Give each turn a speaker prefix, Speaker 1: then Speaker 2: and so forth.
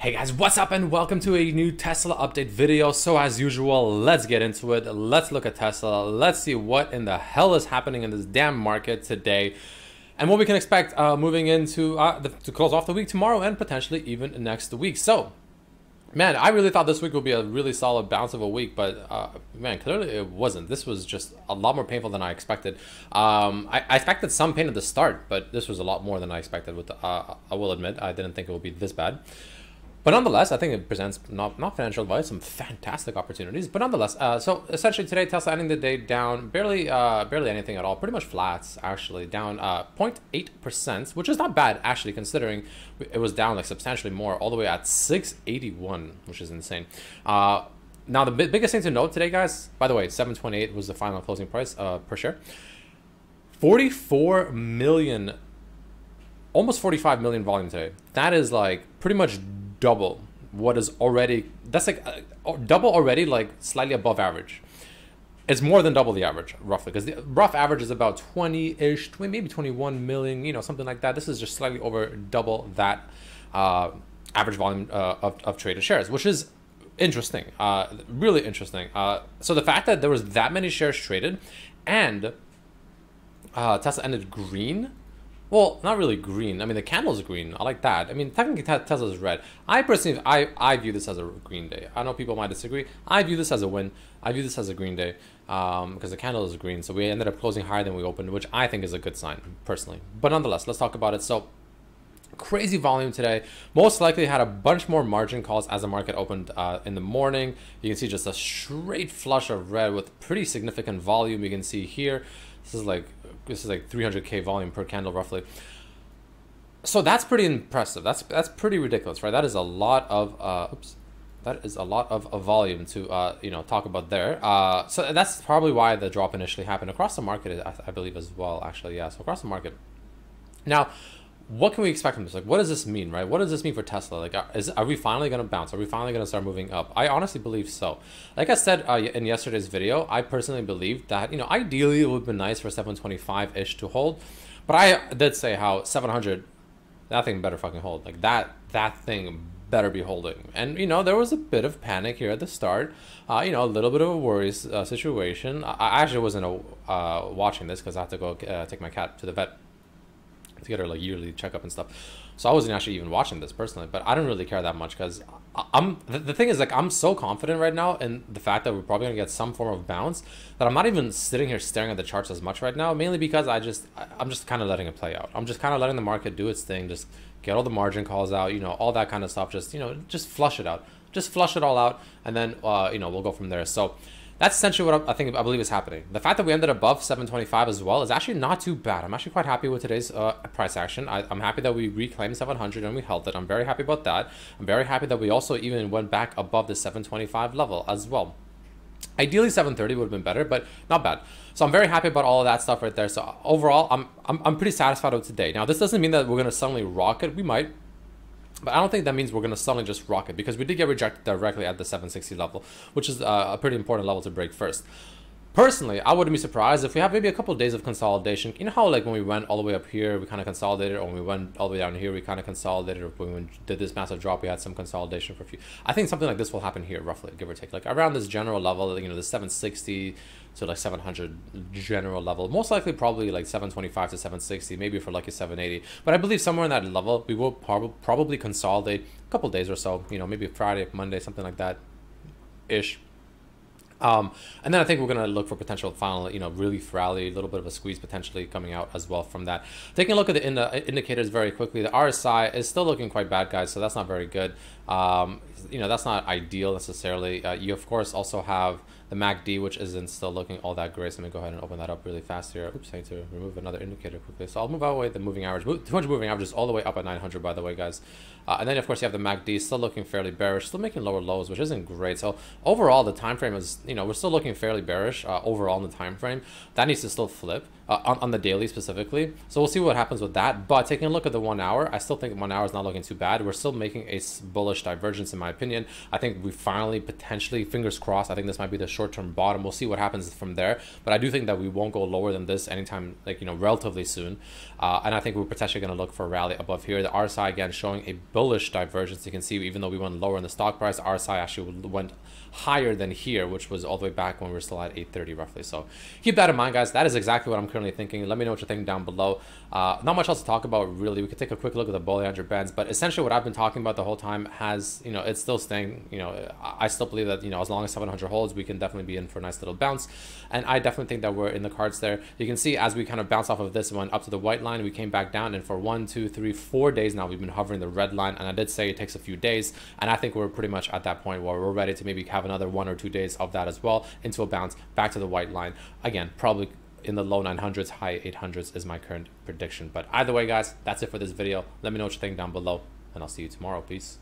Speaker 1: Hey guys, what's up and welcome to a new Tesla update video. So as usual, let's get into it. Let's look at Tesla. Let's see what in the hell is happening in this damn market today and what we can expect moving into to close off the week tomorrow and potentially even next week. So man, I really thought this week would be a really solid bounce of a week, but man, clearly it wasn't. This was just a lot more painful than I expected. I expected some pain at the start, but this was a lot more than I expected. I will admit, I didn't think it would be this bad. But nonetheless, I think it presents not financial advice, some fantastic opportunities. But nonetheless, so essentially today, Tesla ending the day down barely anything at all, pretty much flats actually, down 0.8%, which is not bad actually, considering it was down like substantially more, all the way at 681, which is insane. Now the biggest thing to note today, guys, by the way, 728 was the final closing price per share. 44 million, almost 45 million volume today. That is like pretty much double what is already, that's like double already, like slightly above average. It's more than double the average, roughly, because the rough average is about 20-ish, maybe 21 million, you know, something like that. This is just slightly over double that average volume of traded shares, which is interesting, really interesting. So the fact that there was that many shares traded and Tesla ended green. Well, not really green. I mean, the candle's green. I like that. I mean, technically Tesla's red. I personally, I view this as a green day. I know people might disagree. I view this as a win. I view this as a green day because the candle is green. So we ended up closing higher than we opened, which I think is a good sign, personally. But nonetheless, let's talk about it. So crazy volume today. Most likely had a bunch more margin calls as the market opened in the morning. You can see just a straight flush of red with pretty significant volume. You can see here, this is like 300k volume per candle roughly. So that's pretty impressive. That's pretty ridiculous, right? That is a lot of that is a lot of volume to you know, talk about there. So that's probably why the drop initially happened across the market, I believe, as well, actually. Yeah, so across the market. Now, what can we expect from this? Like, what does this mean, right? What does this mean for Tesla? Like, are we finally going to bounce? Are we finally going to start moving up? I honestly believe so. Like I said in yesterday's video, I personally believe that, you know, ideally it would be nice for 725-ish to hold. But I did say how 700, that thing better fucking hold. Like, that thing better be holding. And, you know, there was a bit of panic here at the start. You know, a little bit of a worry situation. I actually wasn't watching this because I had to go take my cat to the vet to get her like yearly checkup and stuff, so I wasn't actually even watching this personally. But I don't really care that much because the thing is, like, I'm so confident right now in the fact that we're probably gonna get some form of bounce that I'm not even sitting here staring at the charts as much right now, mainly because I'm just kind of letting it play out. I'm just kind of letting the market do its thing, just get all the margin calls out, you know, all that kind of stuff. Just, you know, just flush it out, just flush it all out, and then you know, we'll go from there. So that's essentially what I believe is happening. The fact that we ended above 725 as well is actually not too bad. I'm actually quite happy with today's price action. I'm happy that we reclaimed 700 and we held it. I'm very happy about that. I'm very happy that we also even went back above the 725 level as well. Ideally 730 would have been better, but not bad. So I'm very happy about all of that stuff right there. So overall, I'm pretty satisfied with today. Now, this doesn't mean that we're going to suddenly rocket. We might. But I don't think that means we're going to suddenly just rocket, because we did get rejected directly at the 760 level, which is a pretty important level to break first. Personally, I wouldn't be surprised if we have maybe a couple of days of consolidation. You know how, like, when we went all the way up here, we kind of consolidated, or when we went all the way down here, we kind of consolidated, or when we did this massive drop, we had some consolidation for a few. I think something like this will happen here, roughly, give or take, like around this general level, you know, the 760 to like 700 general level. Most likely probably like 725 to 760, maybe for lucky 780. But I believe somewhere in that level, we will probably consolidate a couple days or so, you know, maybe Friday, Monday, something like that ish. And then I think we're going to look for potential final, you know, relief rally, a little bit of a squeeze potentially coming out as well from that. Taking a look at the indicators very quickly, the RSI is still looking quite bad, guys, so that's not very good. You know, that's not ideal necessarily. You, of course, also have the MACD, which isn't still looking all that great. So let me go ahead and open that up really fast here. Oops, I need to remove another indicator quickly. So I'll move out away the moving average. 200 moving average is all the way up at 900, by the way, guys. And then, of course, you have the MACD still looking fairly bearish, still making lower lows, which isn't great. So overall, the time frame is, you know, we're still looking fairly bearish overall in the time frame. That needs to still flip. on the daily specifically. So we'll see what happens with that. But taking a look at the 1 hour, I still think 1 hour is not looking too bad. We're still making a bullish divergence in my opinion. I think we finally potentially, fingers crossed, I think this might be the short-term bottom. We'll see what happens from there. But I do think that we won't go lower than this anytime, like, you know, relatively soon. And I think we're potentially going to look for a rally above here. The RSI again showing a bullish divergence. You can see even though we went lower in the stock price, the RSI actually went higher than here, which was all the way back when we were still at 830 roughly. So keep that in mind, guys. That is exactly what I'm currently thinking. Let me know what you're thinking down below. Not much else to talk about really. We could take a quick look at the Bollinger Bands, but essentially what I've been talking about the whole time has, you know, it's still staying. You know, I still believe that, you know, as long as 700 holds, we can definitely be in for a nice little bounce, and I definitely think that we're in the cards there. You can see as we kind of bounce off of this and went up to the white line, we came back down, and for 1, 2, 3, 4 days now we've been hovering the red line, and I did say it takes a few days, and I think we're pretty much at that point where we're ready to maybe have another 1 or 2 days of that as well into a bounce back to the white line again, probably in the low 900s, high 800s is my current prediction. But either way, guys, that's it for this video. Let me know what you think down below, and I'll see you tomorrow. Peace.